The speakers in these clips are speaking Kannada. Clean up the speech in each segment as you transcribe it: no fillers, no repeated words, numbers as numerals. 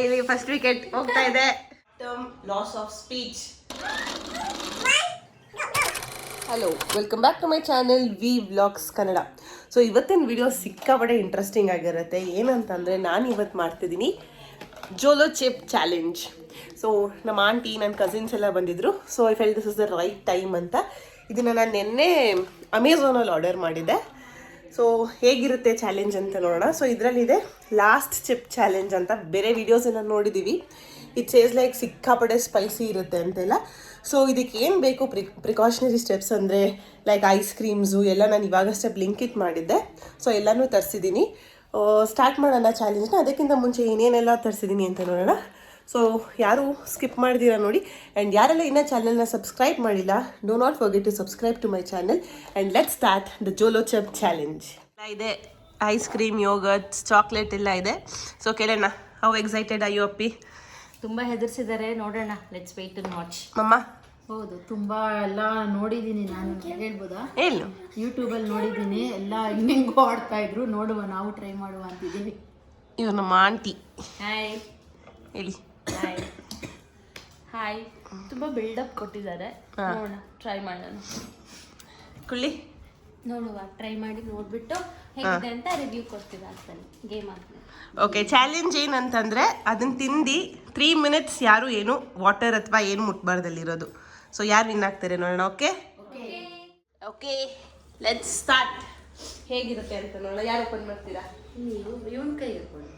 ಇಲ್ಲಿ ಫಸ್ಟ್ ವಿಕೆಟ್ ಹೋಗ್ತಾ ಇದೆ. Term loss of speech. Hello, welcome back to my channel V vlogs Kannada. So ಇವತ್ತಿನ ವಿಡಿಯೋ ಸಿಕ್ಕಾಪಟ್ಟೆ ಇಂಟ್ರೆಸ್ಟಿಂಗ್ ಆಗಿರುತ್ತೆ. ಏನಂತಂದರೆ ನಾನು ಇವತ್ತು ಮಾಡ್ತಿದ್ದೀನಿ ಜೋಲೋ ಚಿಪ್ ಚಾಲೆಂಜ್. ಸೊ ನಮ್ಮ ಆಂಟಿ ನನ್ನ ಕಸಿನ್ಸ್ ಎಲ್ಲ ಬಂದಿದ್ದರು. So I felt this is the right time ಅಂತ ಇದನ್ನು ನಾನು ನಿನ್ನೆ ಅಮೆಝಾನಲ್ಲಿ ಆರ್ಡರ್ ಮಾಡಿದ್ದೆ. ಸೊ ಹೇಗಿರುತ್ತೆ ಚಾಲೆಂಜ್ ಅಂತ ನೋಡೋಣ. ಸೊ ಇದರಲ್ಲಿದೆ ಲಾಸ್ಟ್ ಚಿಪ್ ಚಾಲೆಂಜ್ ಅಂತ. ಬೇರೆ ವೀಡಿಯೋಸನ್ನು ನೋಡಿದ್ದೀವಿ. ಇಟ್ ಸೇಸ್ ಲೈಕ್ ಸಿಕ್ಕಾಪಟ್ಟೆ ಸ್ಪೈಸಿ ಇರುತ್ತೆ ಅಂತೆಲ್ಲ. ಸೊ ಇದಕ್ಕೆ ಏನು ಬೇಕು ಪ್ರಿಕಾಷನರಿ ಸ್ಟೆಪ್ಸ್ ಅಂದರೆ ಲೈಕ್ ಐಸ್ ಕ್ರೀಮ್ಸು ಎಲ್ಲ ನಾನು ಇವಾಗಷ್ಟೇ ಬ್ಲಿಂಕಿಟ್ ಮಾಡಿದ್ದೆ. ಸೊ ಎಲ್ಲನೂ ತರಿಸಿದ್ದೀನಿ. ಸ್ಟಾರ್ಟ್ ಮಾಡೋಣ ಚಾಲೆಂಜ್ನ. ಅದಕ್ಕಿಂತ ಮುಂಚೆ ಏನೇನೆಲ್ಲ ತರಿಸಿದ್ದೀನಿ ಅಂತ ನೋಡೋಣ. ಸೊ ಯಾರು ಸ್ಕಿಪ್ ಮಾಡ್ತೀರಾ ನೋಡಿ. ಆ್ಯಂಡ್ ಯಾರೆಲ್ಲ ಇನ್ನೂ ಚಾನಲ್ನ ಸಬ್ಸ್ಕ್ರೈಬ್ ಮಾಡಿಲ್ಲ, do not forget to subscribe to my channel. And let start the Jolo chip challenge. ಇದೆ ಐಸ್ ಕ್ರೀಮ್, ಯೋಗರ್ಟ್ಸ್, ಚಾಕ್ಲೇಟ್ ಎಲ್ಲ ಇದೆ. ಸೊ ಕೇಳೋಣ, ಹೌ ಎಕ್ಸೈಟೆಡ್ ಆರ್ ಯು ಅಪ್ಪಿ? ತುಂಬ ಹೆದರ್ಸಿದ್ದಾರೆ, ನೋಡೋಣ. Let's wait and watch. ಮಮ್ಮ? ಹೌದು, ತುಂಬಾ ಎಲ್ಲ ನೋಡಿದ್ದೀನಿ ನಾನು. ಹೇಳ್ಬೋದಾ? ಹೇಳು. ಯೂಟ್ಯೂಬಲ್ಲಿ ನೋಡಿದ್ದೀನಿ, ಎಲ್ಲ ಹೆಂಗೆಂಗೋ ಆಡ್ತಾ ಇದ್ರು. ನೋಡುವ, ನಾವು ಟ್ರೈ ಮಾಡುವ ಅಂತಿದ್ದೀವಿ. ಇವ್ರು ನಮ್ಮ ಆಂಟಿ. ಹಾಯ್ ಹೇಳಿ. Hi hi. ತುಂಬ ಬಿಲ್ಡಪ್ ಕೊಟ್ಟಿದ್ದಾರೆ. ನೋಡೋಣ, ಟ್ರೈ ಮಾಡೋಣ. ಕುಳ್ಳಿ ನೋಡುವ, ಟ್ರೈ ಮಾಡಿ ನೋಡ್ಬಿಟ್ಟು ಹೇಗಿದೆ ಅಂತ ರಿವ್ಯೂ ಕೊಡ್ತೀವಿ. ಆಗ್ತಾನೆ ಗೇಮ್ ಆಗ್ತಾನೆ. ಓಕೆ, ಚಾಲೆಂಜ್ ಏನಂತಂದರೆ ಅದನ್ನು ತಿಂದು 3 minutes ಯಾರು ಏನು ವಾಟರ್ ಅಥವಾ ಏನು ಮುಟ್ಬಾರ್ದಲ್ಲಿರೋದು. ಸೊ ಯಾರು ವಿನ್ ಆಗ್ತಾರೆ ನೋಡೋಣ. Okay okay, let's start. ಹೇಗಿರುತ್ತೆ ಅಂತ ನೋಡೋಣ. ಯಾರು ಓಪನ್ ಮಾಡ್ತೀರಾ? ನೀವು ಇವನ್ ಕೈ ಇರ್ಬೋದು.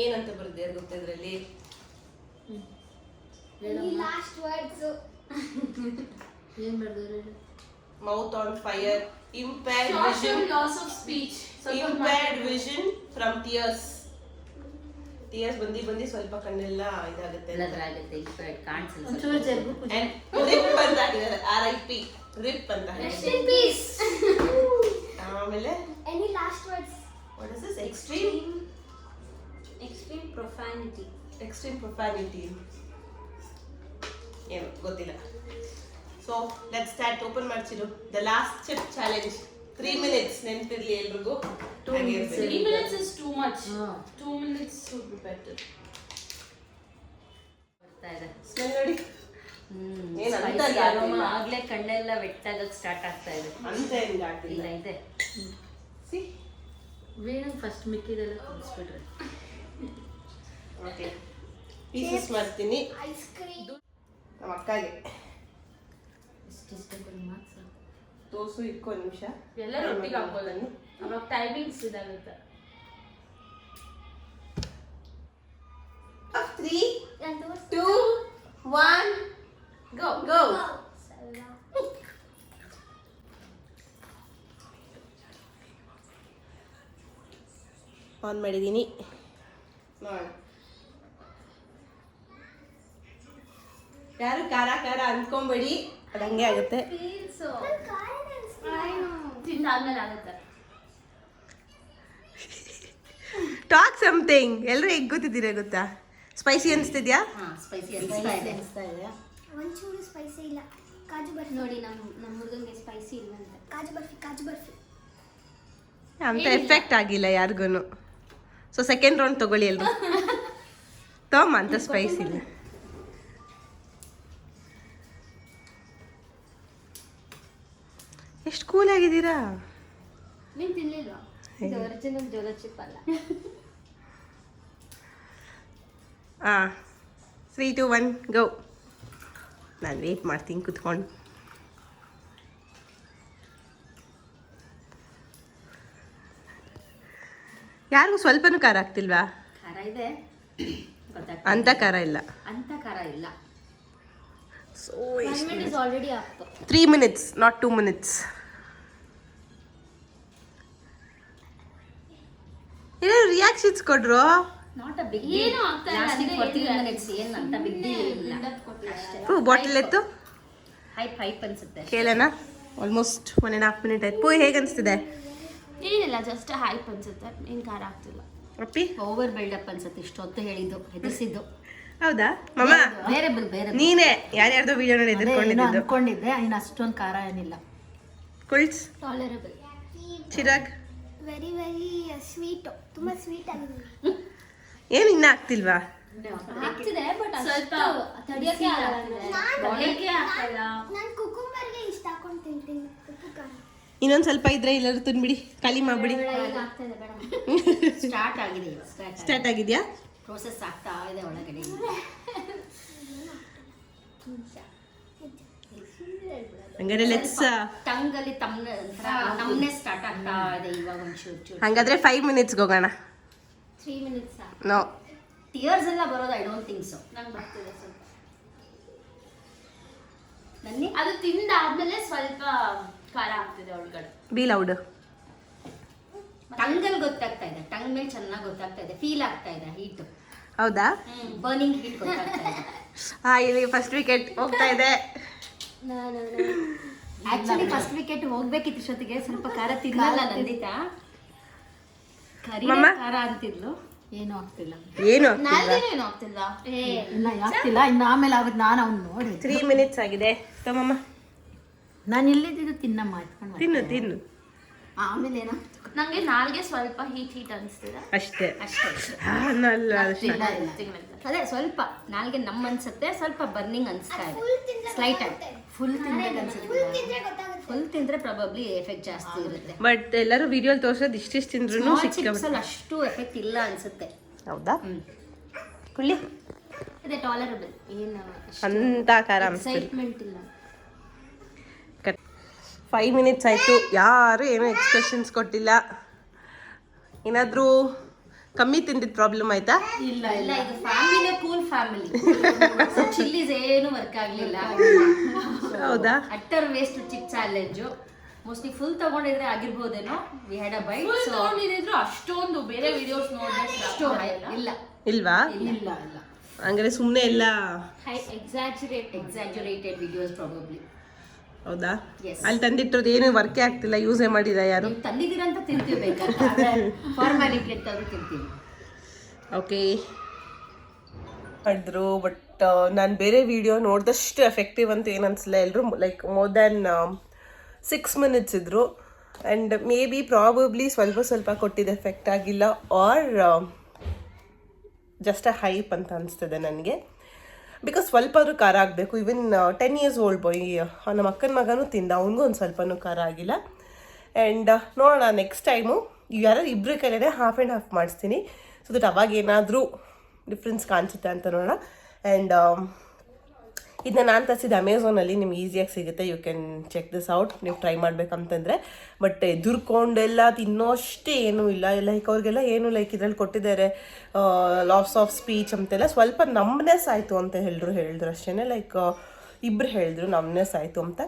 ಏನಂತ ಬರುತ್ತೆ ಗೊತ್ತಾ ಇದರಲ್ಲಿ? ಲಾಸ್ಟ್ ವರ್ಡ್ಸ್ ಏನ್ ಬರ್ತಾರೆ? Mouth on fire, impaired vision, loss of speech, impaired vision from tears. Tears ಬಂದು ಸ್ವಲ್ಪ ಕಣ್ಣೆಲ್ಲ ಇದಾಗುತ್ತೆ. ಎಲ್ಲದರಾಗುತ್ತೆ, ಇಂಪೇರ್ಡ್ ಕಾಣಿಸಲ್ಲ. ಒಂಚೂರು ಜರ್ಬು. ರಿಪ್ ಅಂತ ಹಾಕಿದ್ದಾರೆ, RIP ರಿಪ್ ಅಂತ ರೆಸ್ಟ್ ಇನ್ ಪೀಸ್. ಆಮೇಲೆ any last words? What is this? Extreme profanity. Extreme profanity ಏನು ಗೊತ್ತಿಲ್ಲ. So let's start. ಓಪನ್ ಮಾಡ್ಸಿರು. The last chip challenge. 3 minutes ನೆನಪಿರ್ಲಿ ಎಲ್ರಿಗೂ. 3 minutes is too much. 2 minutes would be better. ಬರ್ತಾ ಇದೆ. ಸ್ಮೆಲ್ ನೋಡಿ. ಏನು ಅಂತ ಆಗ್ಲೇ ಕಣ್ಣೆಲ್ಲ ವೆಟ್ಟಾಗಕ್ಕೆ ಸ್ಟಾರ್ಟ್ ಆಗ್ತಾ ಇದೆ. ಅಂತ ಏನು ದಾಟಿಲ್ಲ. ಇಲ್ಲ ಇದೆ. ಸಿ ಬೇಡ, ಫಸ್ಟ್ ಮಿಕ್ಕಿದೆಲ್ಲ ಕುಡಿಸ್ಬಿಡ್ರಿ. ಓಕೆ, ಪೀಸಸ್ ಮಾಡ್ತೀನಿ. Ice cream. ನಮ್ಮ ಅಕ್ಕಗೆ ಇಷ್ಟಿಷ್ಟ ಮಾತ್ರ ತೋಸು. ಇಕ್ಕೋ ನಿಮಿಷ. ಎಲ್ಲ ರೊಟ್ಟಿಗೆ ಹಾಕೋಲ್ಲ, ಅವಾಗ ಟೈಮಿಂಗ್ಸ್ ಇದಾಗುತ್ತೆ. 3 2 1 ಗೋ ಗೋ. ಆನ್ ಮಾಡಿದ್ದೀನಿ, ನೋಡೋಣ. ಯಾರು ಖಾರ ಖಾರ ಅಂದ್ಕೊಂಬೇಡಿ, ಅದು ಹಂಗೆ ಆಗುತ್ತೆ. ತಿಂದಾದ್ಮೇಲೆ ಆಗುತ್ತೆ. Talk something. ಎಲ್ಲರೂ ಹೇಗೆ ಗೊತ್ತಿದ್ದೀರಾ ಗೊತ್ತಾ? ಸ್ಪೈಸಿ ಅನಿಸ್ತಿದ್ಯಾ? ಸ್ಪೈಸಿ ಅನಿಸ್ತಾ ಇದೆ. ಒಂಚೂರು ಸ್ಪೈಸಿ ಇಲ್ಲ. ಕಾಜು ಬರ್ಫಿ ನೋಡಿ, ನಮ್ಮ ಹುಡುಗಂಗೆ ಸ್ಪೈಸಿ ಇಲ್ಲ ಅಂತ. ಕಾಜು ಬರ್ಫಿ ಅಂತ ಎಫೆಕ್ಟ್ ಆಗಿಲ್ಲ ಯಾರಿಗೂ. ಸೊ ಸೆಕೆಂಡ್ ರೌಂಡ್ ತಗೊಳ್ಳಿ ಎಲ್ರು. ತಮ್ಮ ಅಂತ ಸ್ಪೈಸಿ ಇಲ್ಲ. ಎಷ್ಟು ಕೂಲ್ ಆಗಿದ್ದೀರಾ. ನೀನು ತಿನ್ಲಿಲ್ವಾ? ಇದು ಒರಿಜಿನಲ್ ಜೋಲೋ ಚಿಪ್ ಅಲ್ಲ. 3 2 1 ಗೋ. ನಾನು ವೇಟ್ ಮಾಡ್ತೀನಿ ಕುತ್ಕೊಂಡು. ಯಾರಿಗೂ ಸ್ವಲ್ಪನೂ ಖಾರ ಆಗ್ತಿಲ್ವಾ? ಖಾರ ಇದೆ, ಅಂತ ಖಾರ ಇಲ್ಲ. ಅಂತ ಖಾರ ಇಲ್ಲ. So 1 minute is already up. 3 minutes, not 2 minutes. ಏನೋ ರಿಯಾಕ್ಷನ್ಸ್ ಕೊಡ್ರು. ನಾಟ್ ಅ ಬಿಗ್ ಏನು ಆಗ್ತಾ ಇಲ್ಲ. ಲಾಸ್ಟಿಗೆ 3 minutes ಏನು ಅಂತ ಬಿಗ್ ಡೀಲ್ ಇಲ್ಲ. ಬಾಟಲ್ ಎತ್ತು. ಹೈಪ್ ಅನ್ಸುತ್ತೆ. ಕೇಳೋಣ. ಆಲ್ಮೋಸ್ಟ್ 1.5 minute ಆಯ್ತು. ಪೂಯ್ ಹೇಗೆ ಅನಿಸ್ತಿದೆ? ಏನಿಲ್ಲ, ಜಸ್ಟ್ ಹೈಪ್ ಅನ್ಸುತ್ತೆ, ಏನು ಖಾರ ಆಗ್ತಿಲ್ಲ. ಅಪ್ಪಿ ಓವರ್ ಬಿಲ್ಡಪ್ ಅನ್ಸುತ್ತೆ. ಇಷ್ಟೊತ್ತು ಹೇಳಿದ್ದು, ಹೆದರ್ಸಿದ್ದು. ಹೌದಾ ಮಮ್ಮ ಬೇರೆ ನೀನೇ ಯಾರ್ಯಾರ್ದೋ ವಿಡಿಯೋ ನೋಡಿ ಎದುರ್ಕೊಂಡಿದ್ದು ಅನ್ಕೊಂಡಿದ್ದೆ ಇನ್ನು ಅಷ್ಟೊಂದು ಖಾರ ಏನಿಲ್ಲ. ಕುಲ್ಸ್ tolerable. Chirag very very sweet, ತುಂಬ ಸ್ವೀಟ್ ಆಗಿದೆ. ಏನು ಇನ್ನೂ ಆಗ್ತಿಲ್ವಾ? ಆಗ್ತಿದೆ ಬಟ್ ಸ್ವಲ್ಪ ತಡಿಯೋಕೆ ಆಗಲ್ಲ. ನಾನು ಕುಕುಂಬರ್ಗೆ ಇಷ್ಟ ಹಾಕೊಂಡು ತಿಂತೀನಿ, ಉಪ್ಪು ಖಾರ. ಇನ್ನೊಂದು ಸ್ವಲ್ಪ ಇದ್ರೆ ಎಲ್ಲರೂ ತಿನ್ಬಿಡಿ, ಖಾಲಿ ಮಾಡ್ಬಿಡಿ. ಈಗ ಆಗ್ತಿದೆ ಬೇಡ. ಸ್ಟಾರ್ಟ್ ಆಗಿದೆ, ಸ್ಟಾರ್ಟ್ ಆಗಿದೆಯಾ? ಪ್ರೋಸೆಸ್ ಆಗ್ತಾ ಇದೆ ಒಳಗಡೆ. ಹಂಗಾದ್ರೆ ಲೆಟ್ಸ್ ಟಂಗಲ್ಲಿ ತಮ್ಮನೆ ಸ್ಟಾರ್ಟ್ ಆಗ್ತಾ ಇದೆ ಇವಾಗ ಒಂಚೂರು. ಹಂಗಾದ್ರೆ 5 ಮಿನಿಟ್ಸ್ಗೆ ಹೋಗೋಣ. 3 ಮಿನಿಟ್ಸ್ ನೋ ಟಿಯರ್ಸ್ ಎಲ್ಲ ಬರೋದು ಐ ಡೋಂಟ್ ಥಿಂಕ್ ಸೊ. ನಂಗೆ ಬರ್ತಿದೆ ಸ್ವಲ್ಪ. ನನ್ನಿ ಅದು ತಿಂದಾದ್ಮೇಲೆ ಸ್ವಲ್ಪ ಖಾರ ಆಗ್ತಿದೆ ಒಳಗಡೆ. B loud. ಟಂಗಲ್ಲಿ ಗೊತ್ತಾಗ್ತಾ ಇದೆ, ಟಂಗ್ ಮೇಲೆ ಚೆನ್ನಾಗಿ ಗೊತ್ತಾಗ್ತಾ ಇದೆ, ಫೀಲ್ ಆಗ್ತಾ ಇದೆ ಹೀಟ್. ಹೌದಾ? ಬರ್ನಿಂಗ್ ಹೀಟ್ ಗೊತ್ತಾಗ್ತಾ ಇದೆ. ಇಲ್ಲಿ ಫಸ್ಟ್ ವಿಕೆಟ್ ಹೋಗ್ತಾ ಇದೆ. ಆಕ್ಚುಲಿ ಫಸ್ಟ್ ವಿಕೆಟ್ ಹೋಗ್ಬೇಕಿತ್ತು ಇಷ್ಟೊತ್ತಿಗೆ. ಸ್ವಲ್ಪ ಖಾರ ತಿನ್ನಲ್ಲ ನಂದಿತಾ, ಮಮ್ಮ? ಖಾರ ಅಂತಿದ್ಲು. ಏನೂ ಆಗ್ತಿಲ್ಲ, ಏನು ನಾಲ್ಗೇನು ಆಗ್ತಿಲ್ವಾ? ಇಲ್ಲ ಆಗ್ತಿಲ್ಲ. ಇನ್ನು ಆಮೇಲೆ ಆಗುತ್ತೆ. ನಾನು ಅವ್ನು ನೋಡಿ 3 ಮಿನಿಟ್ಸ್ ಆಗಿದೆ. ತಮ್ಮಮ್ಮ ನಾನು ಇಲ್ಲಿದ್ದು ತಿನ್ನಮ್ಮ ಇಟ್ಕೊಂಡು ತಿನ್ನು ತಿನ್ನು. ಆಮೇಲೆ ಏನೋ ನಂಗೆ ನಾಲ್ಗೆ ಸ್ವಲ್ಪ ಹೀಟ್ ಅನಿಸ್ತಿದೆ ಅಷ್ಟೇ ಅಷ್ಟೇ. ನಲ್ಲ ಅಷ್ಟೇ. ಅದೇ ಸ್ವಲ್ಪ ನಾಲ್ಗೆ ನಮ್ಮ ಅನ್ಸುತ್ತೆ, ಸ್ವಲ್ಪ ಬರ್ನಿಂಗ್ ಅನ್ಸ್ತಾ ಇದೆ ಸ್ಲೈಟ್ ಆಗಿ. ಫುಲ್ ತಿನ್ಬೇಕು ಅನ್ಸುತ್ತೆ. ಫುಲ್ ತಿಂದ್ರೆ ಪ್ರಾಬಬ್ಲಿ ಎಫೆಕ್ಟ್ ಜಾಸ್ತಿ ಇರುತ್ತೆ. ಬಟ್ ಎಲ್ಲರೂ ವಿಡಿಯೋ ತೋರ್ಸೋದು ಇಷ್ಟಿಷ್ಟು ತಿಂದ್ರು ಚಿಪ್ಸಲ್ಲಿ ಅಷ್ಟು ಎಫೆಕ್ಟ್ ಇಲ್ಲ ಅನ್ಸುತ್ತೆ. ಹೌದಾ? ಕುಳ್ಳಿ ಅದೇ ಟಾಲರಬಲ್. ಏನು ಅಂತ ಖಾರ ಅನ್ಸ್ತಿಲ್ಲ. ಎಕ್ಸೈಟ್ಮೆಂಟ್ ಇಲ್ಲ. 5 ಮಿನಿಟ್ಸ್ ಆಯಿತು, ಯಾರು ಏನೂ ಎಕ್ಸ್ಪ್ರೆಷನ್ಸ್ ಕೊಟ್ಟಿಲ್ಲ. ಏನಾದರೂ ಕಮ್ಮಿ ತಿಂದಿದ್ದು ಪ್ರಾಬ್ಲಮ್ ಆಯ್ತಾ? ಇಲ್ಲ ಇಲ್ಲ, ಇದು ಫ್ಯಾಮಿಲಿನೇ ಕೂಲ್ ಫ್ಯಾಮಿಲಿ. ಚಿಲ್ಲೀಸ್ ಏನು ವರ್ಕ್ ಆಗಲಿಲ್ಲ. ಹೌದಾ? Utter waste chip challenge. Mostly full ತಗೊಂಡಿದ್ರೆ ಆಗಿರ್ಬೋದೇನೋ. We had a bite. So ಅಷ್ಟೊಂದು ಬೇರೆ ವಿಡಿಯೋಸ್ ಅಷ್ಟು ಇಲ್ಲ ಇಲ್ವಾ? ಇಲ್ಲ ಇಲ್ಲ. ಹಂಗಾರೆ ಸುಮ್ಮನೆ ಎಲ್ಲ ಎಕ್ಸಾಜುರೇಟೆಡ್ ವಿಡಿಯೋಸ್ ಪ್ರಾಬಬ್ಲಿ. ಹೌದಾ? Yes. ಅಲ್ಲಿ ತಂದಿಟ್ಟಿರೋದು ಏನು ವರ್ಕೇ ಆಗ್ತಿಲ್ಲ, ಯೂಸೇ ಮಾಡಿದ ಯಾರು? ನೀವು ತಂದಿದ್ದೀರಂತ ತಿಂತೀವಿ, ಬೇಕಾದ್ರೆ ಫಾರ್ಮಾಲಿಟಿ ಅಂತಂದ್ರೆ ತಿಂತೀವಿ. ಓಕೆ ಮಾಡಿದ್ರು. ಬಟ್ ನಾನು ಬೇರೆ ವಿಡಿಯೋ ನೋಡಿದಷ್ಟು ಎಫೆಕ್ಟಿವ್ ಅಂತ ಏನು ಅನಿಸಲ್ಲ. ಎಲ್ಲರೂ ಲೈಕ್ ಮೋರ್ ದ್ಯಾನ್ 6 ಮಿನಿಟ್ಸ್ ಇದ್ದರು. ಆ್ಯಂಡ್ ಮೇ ಬಿ ಪ್ರಾಬಬ್ಲಿ ಸ್ವಲ್ಪ ಕೊಟ್ಟಿದ್ದು ಎಫೆಕ್ಟ್ ಆಗಿಲ್ಲ, ಆರ್ ಜಸ್ಟ್ ಅ ಹೈಪ್ ಅಂತ ಅನಿಸ್ತದೆ ನನಗೆ. ಬಿಕಾಸ್ ಸ್ವಲ್ಪ ಆದರೂ ಖಾರ ಆಗಬೇಕು. ಈವನ್ 10 ಇಯರ್ಸ್ ಓಲ್ಡ್ ಬಾಯ್, ನಮ್ಮ ಅಕ್ಕನ ಮಗನೂ ತಿಂದ, ಅವನಿಗೂ ಒಂದು ಸ್ವಲ್ಪನೂ ಖಾರ ಆಗಿಲ್ಲ. ಆ್ಯಂಡ್ ನೋಡೋಣ ನೆಕ್ಸ್ಟ್ ಟೈಮು ಯಾರು ಇಬ್ಬರು ಕೈಲೇ ಹಾಫ್ ಆ್ಯಂಡ್ ಹಾಫ್ ಮಾಡಿಸ್ತೀನಿ, ಸೊ ದಟ್ ಅವಾಗ ಏನಾದರೂ ಡಿಫ್ರೆನ್ಸ್ ಕಾಣಿಸುತ್ತೆ ಅಂತ ನೋಡೋಣ. ಆ್ಯಂಡ್ ಇದನ್ನ ನಾನು ತರಿಸಿದ್ದು ಅಮೆಝಾನಲ್ಲಿ, ನಿಮ್ಗೆ ಈಸಿಯಾಗಿ ಸಿಗುತ್ತೆ. You can check this out, ನೀವು ಟ್ರೈ ಮಾಡಬೇಕಂತಂದರೆ. ಬಟ್ ಎದುರ್ಕೊಂಡೆಲ್ಲ ತಿನ್ನೋಷ್ಟೇ ಏನೂ ಇಲ್ಲ. ಲೈಕ್ ಅವ್ರಿಗೆಲ್ಲ ಏನು ಲೈಕ್ ಇದರಲ್ಲಿ ಕೊಟ್ಟಿದ್ದಾರೆ ಲಾಸ್ ಆಫ್ ಸ್ಪೀಚ್ ಅಂತೆಲ್ಲ. ಸ್ವಲ್ಪ ನಮ್ನೆಸ್ ಆಯಿತು ಅಂತ ಹೇಳಿದ್ರು ಅಷ್ಟೇ. ಲೈಕ್ ಇಬ್ಬರು ಹೇಳಿದ್ರು ನಮ್ನೆಸ್ ಆಯಿತು ಅಂತ.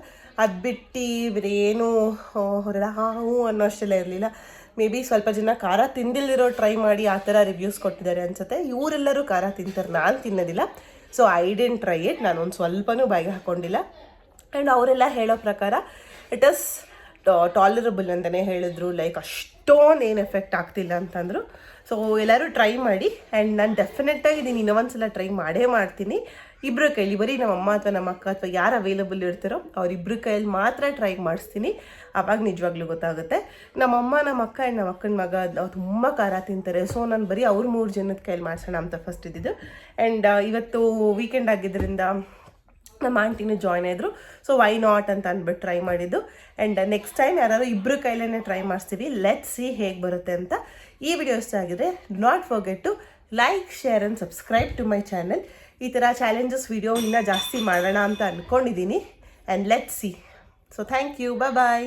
ಅದು ಬಿಟ್ಟು ಇವರೇನು ಹೊರಡ ಹೂ ಅನ್ನೋ ಅಷ್ಟೆಲ್ಲ ಇರಲಿಲ್ಲ. ಮೇ ಬಿ ಸ್ವಲ್ಪ ಜನ ಖಾರ ತಿಂದಿಲ್ದಿರೋ ಟ್ರೈ ಮಾಡಿ ಆ ಥರ ರಿವ್ಯೂಸ್ ಕೊಟ್ಟಿದ್ದಾರೆ ಅನ್ಸುತ್ತೆ. ಇವರೆಲ್ಲರೂ ಖಾರ ತಿಂತಾರೆ, ನಾನು ತಿನ್ನೋದಿಲ್ಲ. So I didn't try it. ನಾನು ಒಂದು ಸ್ವಲ್ಪನೂ ಬಾಯಿಗೆ ಹಾಕ್ಕೊಂಡಿಲ್ಲ. ಆ್ಯಂಡ್ ಅವರೆಲ್ಲ ಹೇಳೋ ಪ್ರಕಾರ ಇಟ್ ಇಸ್ ಟಾಲರಬಲ್ ಅಂತಲೇ ಹೇಳಿದ್ರು. ಲೈಕ್ ಅಷ್ಟೊಂದು ಏನು ಎಫೆಕ್ಟ್ ಆಗ್ತಿಲ್ಲ ಅಂತಂದರು. ಸೊ ಎಲ್ಲರೂ ಟ್ರೈ ಮಾಡಿ. ಆ್ಯಂಡ್ ನಾನು ಡೆಫಿನೆಟಾಗಿ ಇದನ್ನು ಇನ್ನೊಂದು ಸಲ ಟ್ರೈ ಮಾಡೇ ಮಾಡ್ತೀನಿ. ಇಬ್ಬರ ಕೈಲಿ, ಬರೀ ನಮ್ಮ ಅಮ್ಮ ಅಥವಾ ನಮ್ಮ ಅಕ್ಕ ಅಥವಾ ಯಾರು ಅವೈಲಬಲ್ ಇರ್ತಾರೋ ಅವರಿಬ್ಬರ ಕೈಯಲ್ಲಿ ಮಾತ್ರ ಟ್ರೈ ಮಾಡಿಸ್ತೀನಿ. ಆವಾಗ ನಿಜವಾಗ್ಲೂ ಗೊತ್ತಾಗುತ್ತೆ. ನಮ್ಮಮ್ಮ, ನಮ್ಮ ಅಕ್ಕ ಆ್ಯಂಡ್ ನಮ್ಮ ಅಕ್ಕನ ಮಗ ತುಂಬ ಖಾರ ತಿಂತಾರೆ. ಸೊ ನಾನು ಬರೀ ಅವ್ರು 3 ಜನದ ಕೈಯಲ್ಲಿ ಮಾಡಿಸೋಣ ಅಂತ ಫಸ್ಟ್ ಇದ್ದಿದ್ದು. ಆ್ಯಂಡ್ ಇವತ್ತು ವೀಕೆಂಡ್ ಆಗಿದ್ದರಿಂದ ನಮ್ಮ ಆಂಟಿನೂ ಜಾಯ್ನ್ ಆಯಿದ್ರು. ಸೊ ವೈ ನಾಟ್ ಅಂತ ಅಂದ್ಬಿಟ್ಟು ಟ್ರೈ ಮಾಡಿದ್ದು. ಆ್ಯಂಡ್ ನೆಕ್ಸ್ಟ್ ಟೈಮ್ ಯಾರು ಇಬ್ಬರು ಕೈಲೇ ಟ್ರೈ ಮಾಡಿಸ್ತೀವಿ. ಲೆಟ್ಸ್ ಸಿ ಹೇಗೆ ಬರುತ್ತೆ ಅಂತ. ಈ ವಿಡಿಯೋ ಇಷ್ಟ ಆಗಿದ್ರೆ not forget to like, share and subscribe to my channel. ಈ ಥರ ಚಾಲೆಂಜಸ್ ವಿಡಿಯೋ ಇನ್ನೂ ಜಾಸ್ತಿ ಮಾಡೋಣ ಅಂತ ಅಂದ್ಕೊಂಡಿದ್ದೀನಿ. And let's see. So thank you, bye.